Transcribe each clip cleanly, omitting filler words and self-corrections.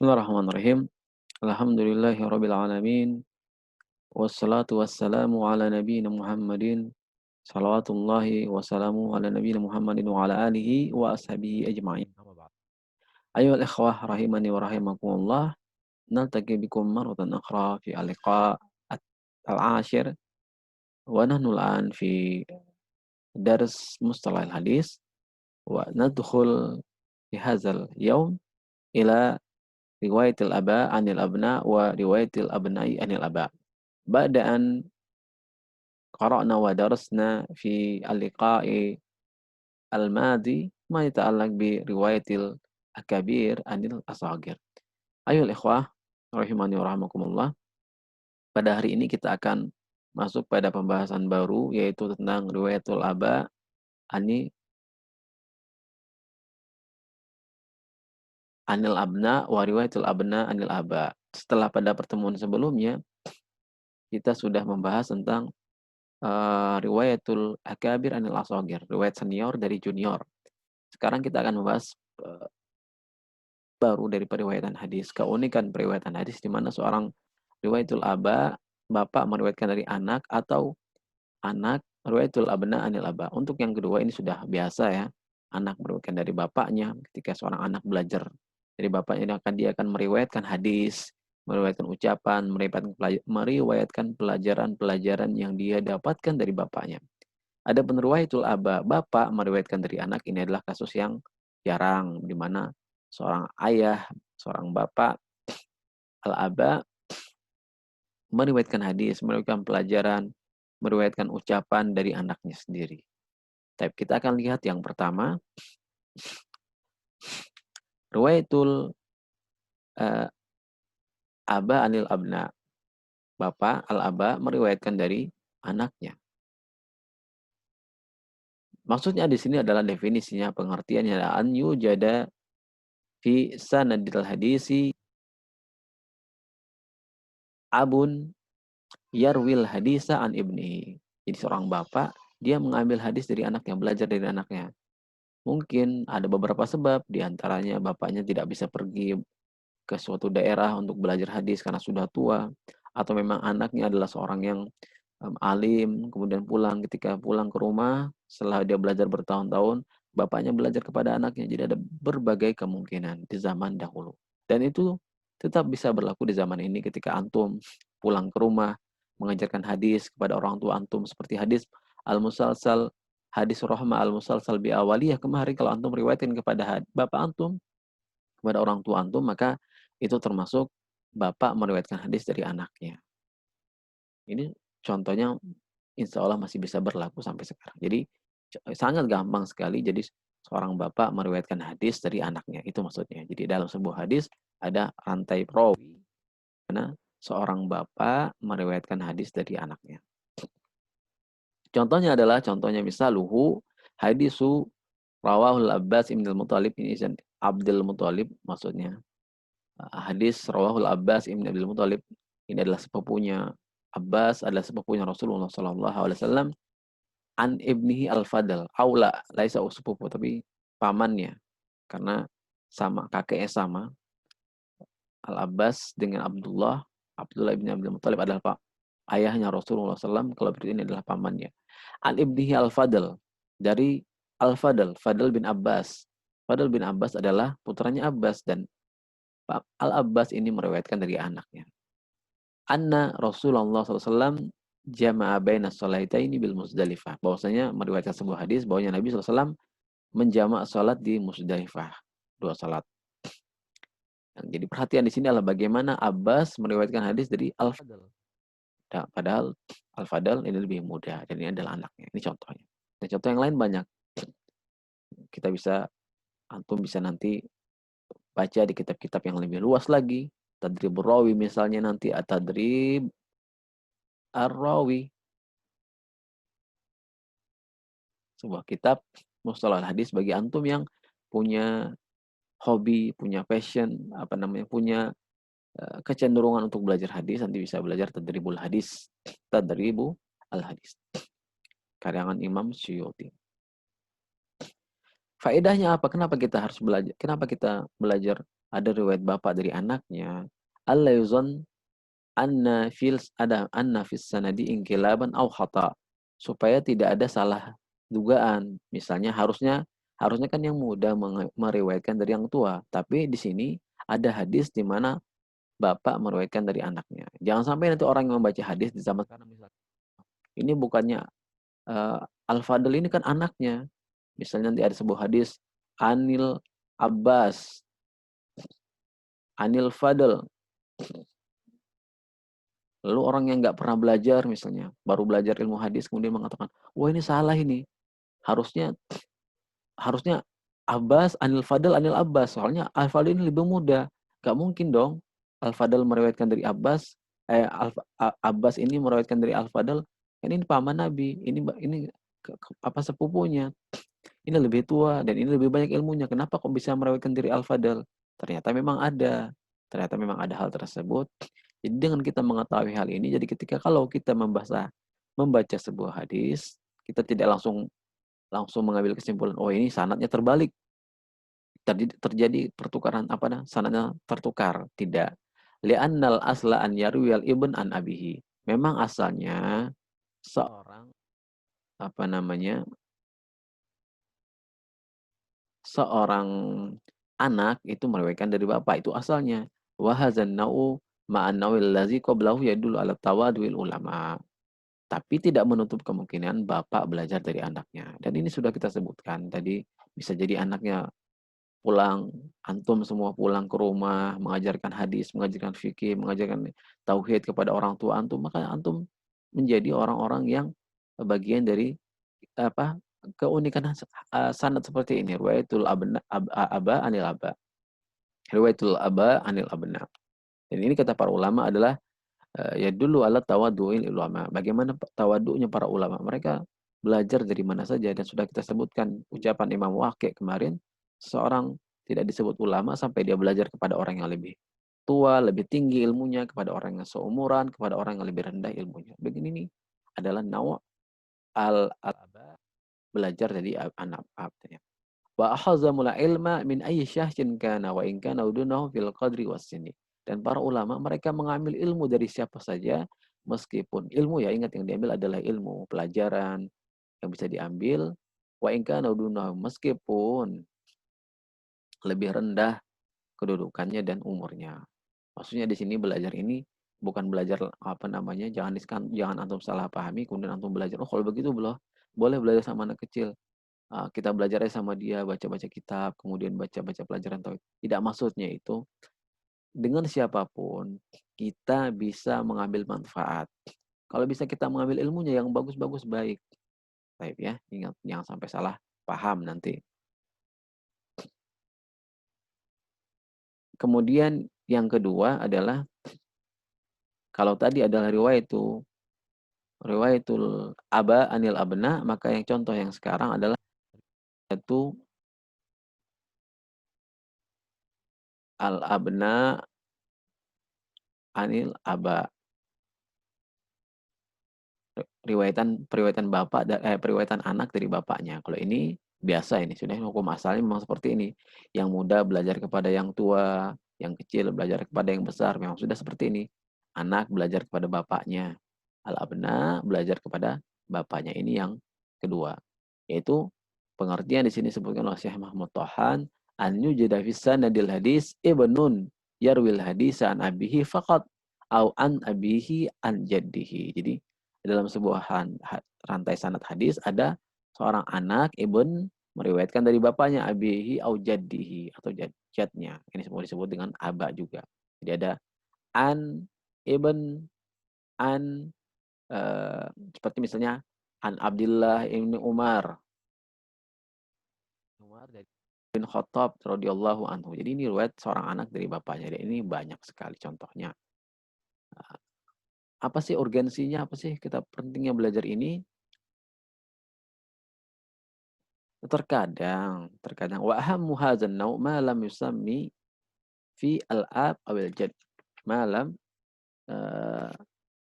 Bismillahirrahmanirrahim. Alhamdulillahirabbil alamin. Wassalatu wassalamu ala nabiyyina Muhammadin. Shalawatullahi wassalamu ala nabiyyina Muhammadin wa ala alihi wa ashabihi ajma'in. Amma ba'd. Ayyuhal ikhwah rahimani wa rahimakumullah. Naltaqi bikum marratan ukhra fi al-liqa' al-ashir wa nahnu al-an fi dars mustalah al-hadis wa nadkhul fi hadzal yawm ila riwayatil aba anil abna wa riwayatil abna'i anil aba. Ba'da an qara'na wa darasna fi al-liqa'i al-madi ma yata'allaq bi riwayatil akabir anil asagir. Ayolah ikhwah rahimani wa rahimakumullah. Pada hari ini kita akan masuk pada pembahasan baru yaitu tentang riwayatul aba ani anil abna wa riwayatul abna anil aba. Setelah pada pertemuan sebelumnya kita sudah membahas tentang riwayatul akabir anil asagir, riwayat senior dari junior. Sekarang kita akan membahas baru dari periwayatan hadis, keunikan periwayatan hadis di mana seorang riwayatul aba, bapak meriwayatkan dari anak atau anak riwayatul abna anil aba. Untuk yang kedua ini sudah biasa ya. Anak meriwayatkan dari bapaknya. Ketika seorang anak belajar dari bapaknya dia akan meriwayatkan hadis, meriwayatkan ucapan, meriwayatkan pelajaran-pelajaran yang dia dapatkan dari bapaknya. Ada riwayatul aba, bapak meriwayatkan dari anak, ini adalah kasus yang jarang di mana seorang ayah, seorang bapak al-aba meriwayatkan hadis, meriwayatkan pelajaran, meriwayatkan ucapan dari anaknya sendiri. Tapi kita akan lihat yang pertama, riwayatul aba anil abna. Bapak al-aba meriwayatkan dari anaknya. Maksudnya di sini adalah definisinya, pengertiannya adalah an yujada fi sanadil hadisi abun yarwil hadisa an ibnihi. Jadi seorang bapak, dia mengambil hadis dari anaknya, belajar dari anaknya. Mungkin ada beberapa sebab, diantaranya bapaknya tidak bisa pergi ke suatu daerah untuk belajar hadis karena sudah tua, atau memang anaknya adalah seorang yang alim, kemudian ketika pulang ke rumah, setelah dia belajar bertahun-tahun, bapaknya belajar kepada anaknya. Jadi ada berbagai kemungkinan di zaman dahulu. Dan itu tetap bisa berlaku di zaman ini ketika antum pulang ke rumah, mengajarkan hadis kepada orang tua antum, seperti hadis al-musalsal, hadis rahmah al-musalsal bi awaliyah kemarin, kalau antum riwayatkan kepada bapak antum, kepada orang tua antum, maka itu termasuk bapak meriwayatkan hadis dari anaknya. Ini contohnya insya Allah masih bisa berlaku sampai sekarang. Jadi sangat gampang sekali jadi seorang bapak meriwayatkan hadis dari anaknya. Itu maksudnya. Jadi dalam sebuah hadis ada rantai perawi karena seorang bapak meriwayatkan hadis dari anaknya. Contohnya misaluhu hadisu rawahul Abbas ibn al-Muttalib, ini Abdul Muttalib maksudnya. Hadis rawahul Abbas ibn Abdul Muttalib, ini adalah sepupunya Abbas, adalah sepupunya Rasulullah sallallahu alaihi wasallam, an ibnihi al-Fadl, aula, laisa sepupu tapi pamannya, karena sama, kakeknya sama. Al-Abbas dengan Abdullah bin Abdul Muttalib adalah ayahnya Rasulullah SAW, kalau berarti ini adalah pamannya. An ibnihi al-Fadl, dari al-Fadl, Fadl bin Abbas. Fadl bin Abbas adalah putranya Abbas, dan Al-Abbas ini meriwayatkan dari anaknya. Anna Rasulullah SAW jama'a baina sholataini bil Muzdalifah. Bahwasanya meriwayatkan sebuah hadis bahwasanya Nabi SAW menjamak salat di Muzdalifah, 2 salat. Jadi perhatian di sini adalah bagaimana Abbas meriwayatkan hadis dari Al-Fadl. Nah, padahal Al-Fadl ini lebih muda dan ini adalah anaknya. Ini contohnya. Dan contoh yang lain banyak. Antum bisa nanti baca di kitab-kitab yang lebih luas lagi. Tadribur Rawi misalnya nanti, At-Tadrib Ar-Rawi. Sebuah kitab mustalah hadis bagi antum yang punya hobi, punya passion, punya kecenderungan untuk belajar hadis, nanti bisa belajar Tadribul Hadis, Tadribu Al-Hadis, karangan Imam Suyuti. Faedahnya apa? Kenapa kita harus belajar? Kenapa kita belajar ada riwayat bapak dari anaknya, alla yuzan anna fis sanadi inqilaban aw khata. Supaya tidak ada salah dugaan. Misalnya harusnya harusnya kan yang muda meriwayatkan dari yang tua, tapi di sini ada hadis di mana bapak meriwayatkan dari anaknya. Jangan sampai nanti orang yang membaca hadis di zaman sekarang misalnya, ini bukannya Al-Fadl ini kan anaknya. Misalnya nanti ada sebuah hadis Anil Abbas, Anil Fadl. Lalu orang yang nggak pernah belajar misalnya, baru belajar ilmu hadis kemudian mengatakan, wah ini salah ini. Harusnya harusnya Abbas, Anil Fadl, Anil Abbas. Soalnya Al-Fadl ini lebih muda. Gak mungkin dong Al-Fadl meriwayatkan dari Abbas, Abbas ini meriwayatkan dari Al-Fadl. Kan ini paman Nabi, ini apa sepupunya. Ini lebih tua dan ini lebih banyak ilmunya. Kenapa kok bisa meriwayatkan dari Al-Fadl? Ternyata memang ada. Ternyata memang ada hal tersebut. Jadi dengan kita mengetahui hal ini, jadi ketika kalau kita membaca sebuah hadis, kita tidak langsung langsung mengambil kesimpulan, oh ini sanadnya terbalik. Terjadi pertukaran sanadnya tertukar. Tidak. Li'annal asla an yarwiyal ibn an abihi. Memang asalnya seorang seorang anak itu meriwayatkan dari bapak, itu asalnya. Wa hadzan nau'u ma'an nau'il ladzi qablahu yadullu ala tawaddu'il ulama. Tapi tidak menutup kemungkinan bapak belajar dari anaknya. Dan ini sudah kita sebutkan tadi, bisa jadi anaknya pulang, antum semua pulang ke rumah, mengajarkan hadis, mengajarkan fikih, mengajarkan tauhid kepada orang tua antum, maka antum menjadi orang-orang yang bagian dari apa keunikan sanad seperti ini, riwayatul aba anil aba. Riwayatul aba anil abna. Dan ini kata para ulama adalah ya dulu ala tawadu'il ulama. Bagaimana tawadu'nya para ulama? Mereka belajar dari mana saja dan sudah kita sebutkan ucapan Imam Waqi' kemarin, seorang tidak disebut ulama sampai dia belajar kepada orang yang lebih tua, lebih tinggi ilmunya, kepada orang yang seumuran, kepada orang yang lebih rendah ilmunya. Begini nih adalah nawa al-aba, belajar dari anak. Wa akhazamul ilma min ayyi syahsin kana wa in kana udunahu fil qadri was sini. Dan para ulama mereka mengambil ilmu dari siapa saja, meskipun ilmu ya ingat yang diambil adalah ilmu pelajaran yang bisa diambil wa in kana udunahu, meskipun lebih rendah kedudukannya dan umurnya. Maksudnya di sini belajar ini bukan belajar jangan antum salah pahami kemudian antum belajar, oh kalau begitu boleh belajar sama anak kecil. Kita belajarnya sama dia, baca-baca kitab, kemudian baca-baca pelajaran tauhid. Tidak, maksudnya itu dengan siapapun kita bisa mengambil manfaat. Kalau bisa kita mengambil ilmunya yang bagus-bagus baik. Baik ya, ingat jangan sampai salah paham nanti. Kemudian yang kedua adalah kalau tadi adalah riwayatul aba anil abna, maka yang contoh yang sekarang adalah itu al abna anil aba. Periwayatan anak dari bapaknya. Kalau ini biasa, ini sudah hukum asalnya memang seperti ini. Yang muda belajar kepada yang tua, yang kecil belajar kepada yang besar, memang sudah seperti ini. Anak belajar kepada bapaknya. Al-abna belajar kepada bapaknya, ini yang kedua. Yaitu pengertian di sini sebutkan oleh Syekh Mahmud Tohan, an yujada fis sanadil hadis ibnun yarwil hadis an abihi faqat au an abihi an jaddihi. Jadi dalam sebuah rantai sanad hadis ada seorang anak ibn meriwayatkan dari bapaknya abihi au jaddihi atau jadnya. Ini semua disebut dengan aba juga. Jadi ada an ibn an seperti misalnya an Abdullah ibn Umar dari bin Khattab radhiyallahu anhu. Jadi ini riwayat seorang anak dari bapaknya. Dan ini banyak sekali contohnya. Apa sih urgensinya? Apa sih kita pentingnya belajar ini? Terkadang wa ahammu hadzal nau' ma lam yusammi fi al-ab awil jad. Ma lam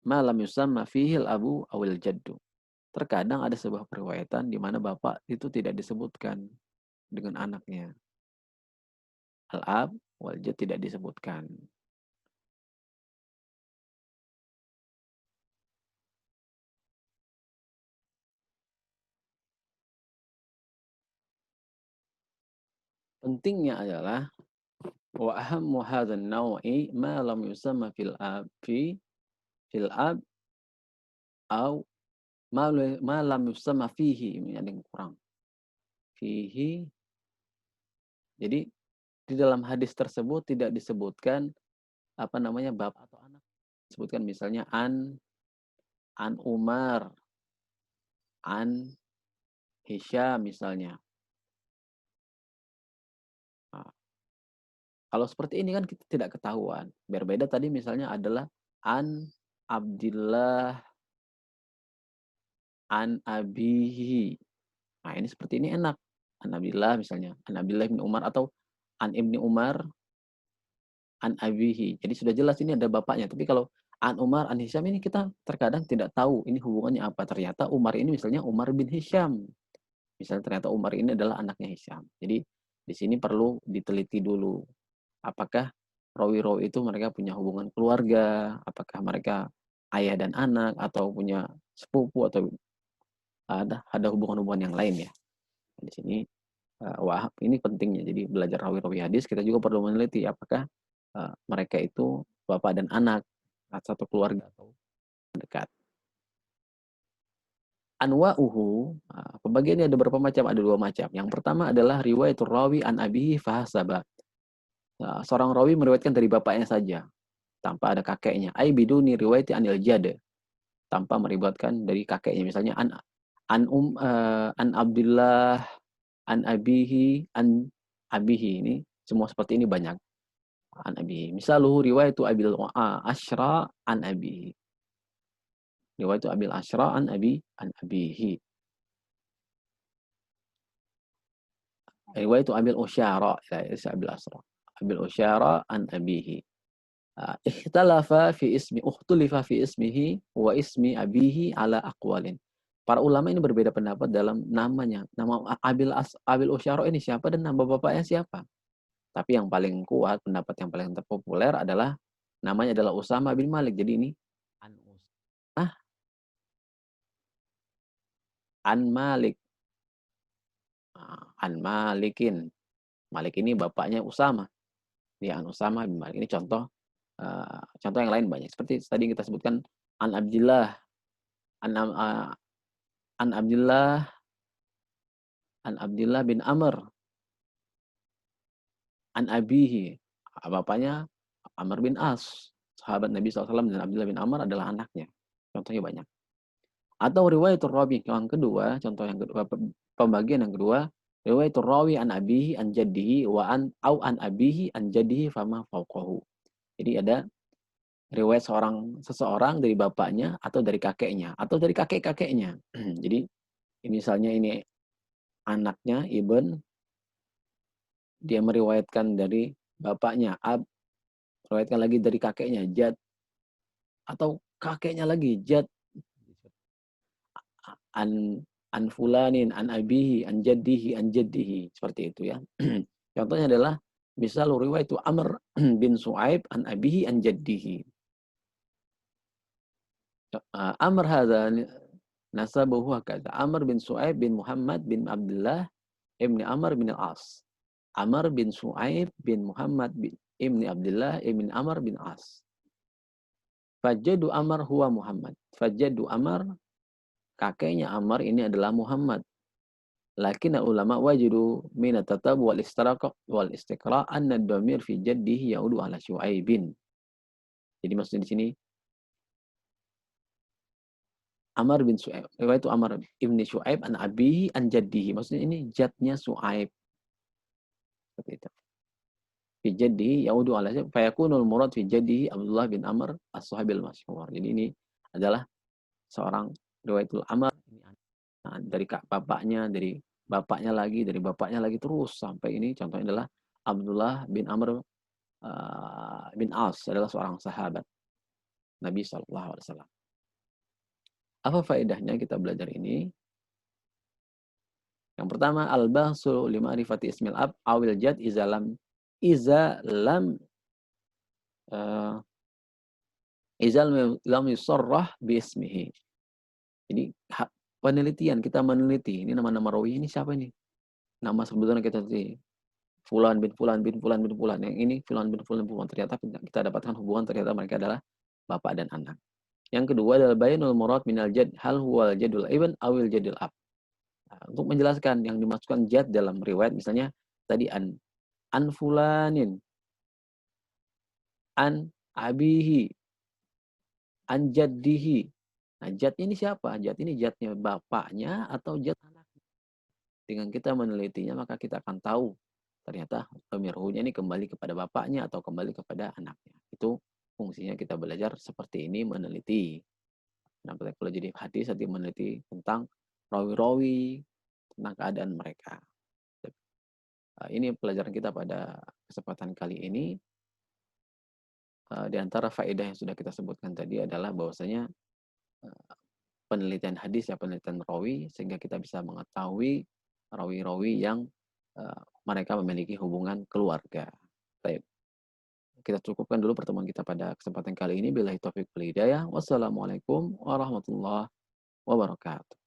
ma lam yusamma fihi al-abu awil jaddu. Terkadang ada sebuah periwayatan di mana bapak itu tidak disebutkan dengan anaknya. Al-ab wal jad tidak disebutkan. Pentingnya adalah wa ahammu hadzal naw'i ma lam yusamma fil ab au ma lam yusamma fihi, ini ada yang kurang. Fihi, jadi di dalam hadis tersebut tidak disebutkan apa namanya bapak atau anak. Disebutkan misalnya an Umar, an Hisham misalnya. Nah, kalau seperti ini kan kita tidak ketahuan. Berbeda tadi misalnya adalah an Abdillah, an Abihi. Nah, ini seperti ini enak. An Abdillah misalnya, an Abdillah bin Umar atau an Ibni Umar, an Abihi. Jadi sudah jelas ini ada bapaknya. Tapi kalau an Umar, an Hisham ini kita terkadang tidak tahu ini hubungannya apa. Ternyata Umar ini misalnya Umar bin Hisham. Misalnya ternyata Umar ini adalah anaknya Hisham. Jadi di sini perlu diteliti dulu. Apakah rawi-rawi itu mereka punya hubungan keluarga, apakah mereka ayah dan anak, atau punya sepupu, atau ada hubungan-hubungan yang lain ya. Di sini wah ini pentingnya. Jadi belajar rawi-rawi hadis kita juga perlu meneliti apakah mereka itu bapak dan anak satu keluarga atau dekat. Anwa'uhu, pembagiannya ada berapa macam? Ada dua macam. Yang pertama adalah riwayatul rawi an abihi fahasaba. Seorang rawi meriwayatkan dari bapaknya saja tanpa ada kakeknya. Ai biduni riwayati anil jad, tanpa meriwayatkan dari kakeknya. Misalnya an Abdullah an abihi an abihi, ini semua seperti ini banyak. An abihi. Misaluhu riwayatu abil asyra an abihi. Riwayatu abil asyra an abihi. Riwayatu abil usyara abil asyra. Abil usyara an abihi. Ikhtalafa fi ismihi wa ismi abihi ala aqwalin. Para ulama ini berbeda pendapat dalam namanya. Nama Abil Usyara ini siapa dan nama bapaknya siapa. Tapi yang paling kuat, pendapat yang paling terpopuler adalah namanya adalah Usama bin Malik. Jadi ini an Malik. An Malikin. Malik ini bapaknya Usama. Ya, an Usama bin Malik. Ini contoh yang lain banyak. Seperti tadi kita sebutkan an Abdillah, an Abdillah, an Abdillah bin Amr, an Abihi. Bapaknya Amr bin As. Sahabat Nabi SAW, dan Abdullah bin Amr adalah anaknya. Contohnya banyak. Atau riwayatul rawi yang kedua, contoh yang kedua, pembagian yang kedua, riwayatul rawi an abihi an jaddihi wa an abihi an jaddihi fama fauqahu. Jadi ada riwayat seseorang dari bapaknya atau dari kakeknya atau dari kakek-kakeknya. Jadi misalnya ini anaknya Ibn, dia meriwayatkan dari bapaknya Ab, meriwayatkan lagi dari kakeknya Jad, atau kakeknya lagi Jad, an fulanin, an abihi, an jaddihi, seperti itu ya. Contohnya adalah misal riwayat itu Amr bin Su'aib an abihi an jaddihi. Amr hadza nasabuhu hakadha. Amr bin Su'aib bin Muhammad bin Abdullah ibni Amr bin Al-As. Amr bin Su'aib bin Muhammad bin ibni Abdullah ibni Amr bin As. Fajadu Amr huwa Muhammad. Fajadu Amr, kakeknya Amr ini adalah Muhammad. Lakin ulama wajidu min at-tatab wal istiqra anna ad-dhamir fi jaddihi yaudu ala Syuaibin. Jadi maksudnya di sini Amr bin Syuaib, itu Amr ibni Syuaib an abihi an jaddihi. Maksudnya ini jadnya Syuaib. Seperti itu. Fi jaddihi yaudu ala Syuaib. Fayakunul murad fi jaddihi Abdullah bin Amr as-sahabil masyhur. Jadi ini adalah seorang riwayatul Amr dari bapaknya, dari bapaknya lagi terus sampai ini contohnya adalah Abdullah bin Amr bin As, adalah seorang sahabat Nabi SAW. Apa faedahnya kita belajar ini? Yang pertama, al-bahsu lima'rifati ismil ab awil jad izalam iza lam eee, iza lam yusarrah bismihi. Jadi penelitian, kita meneliti, ini nama-nama rawi ini siapa ini? Nama sebenarnya kita teliti. Fulan bin fulan bin fulan bin fulan, yang ini fulan bin fulan bin fulan. Ternyata kita dapatkan hubungan ternyata mereka adalah bapak dan anak. Yang kedua adalah bayanul murad minal jad, hal huwal jadul ibn awil jadul ab. Nah, untuk menjelaskan yang dimasukkan jad dalam riwayat, misalnya tadi an fulanin, an abihi, an jaddihi. Nah, jad ini siapa? Jad ini jadnya bapaknya atau jad anaknya. Dengan kita menelitinya maka kita akan tahu ternyata pemirhunya ini kembali kepada bapaknya atau kembali kepada anaknya. Itu fungsinya kita belajar seperti ini, meneliti. Nah, kalau jadi hadis nanti meneliti tentang rawi-rawi, tentang keadaan mereka. Ini pelajaran kita pada kesempatan kali ini. Di antara faedah yang sudah kita sebutkan tadi adalah bahwasanya penelitian hadis ya penelitian rawi, sehingga kita bisa mengetahui rawi-rawi yang mereka memiliki hubungan keluarga. Baik. Kita cukupkan dulu pertemuan kita pada kesempatan kali ini. Billahi taufiq wal hidayah. Wassalamualaikum warahmatullahi wabarakatuh.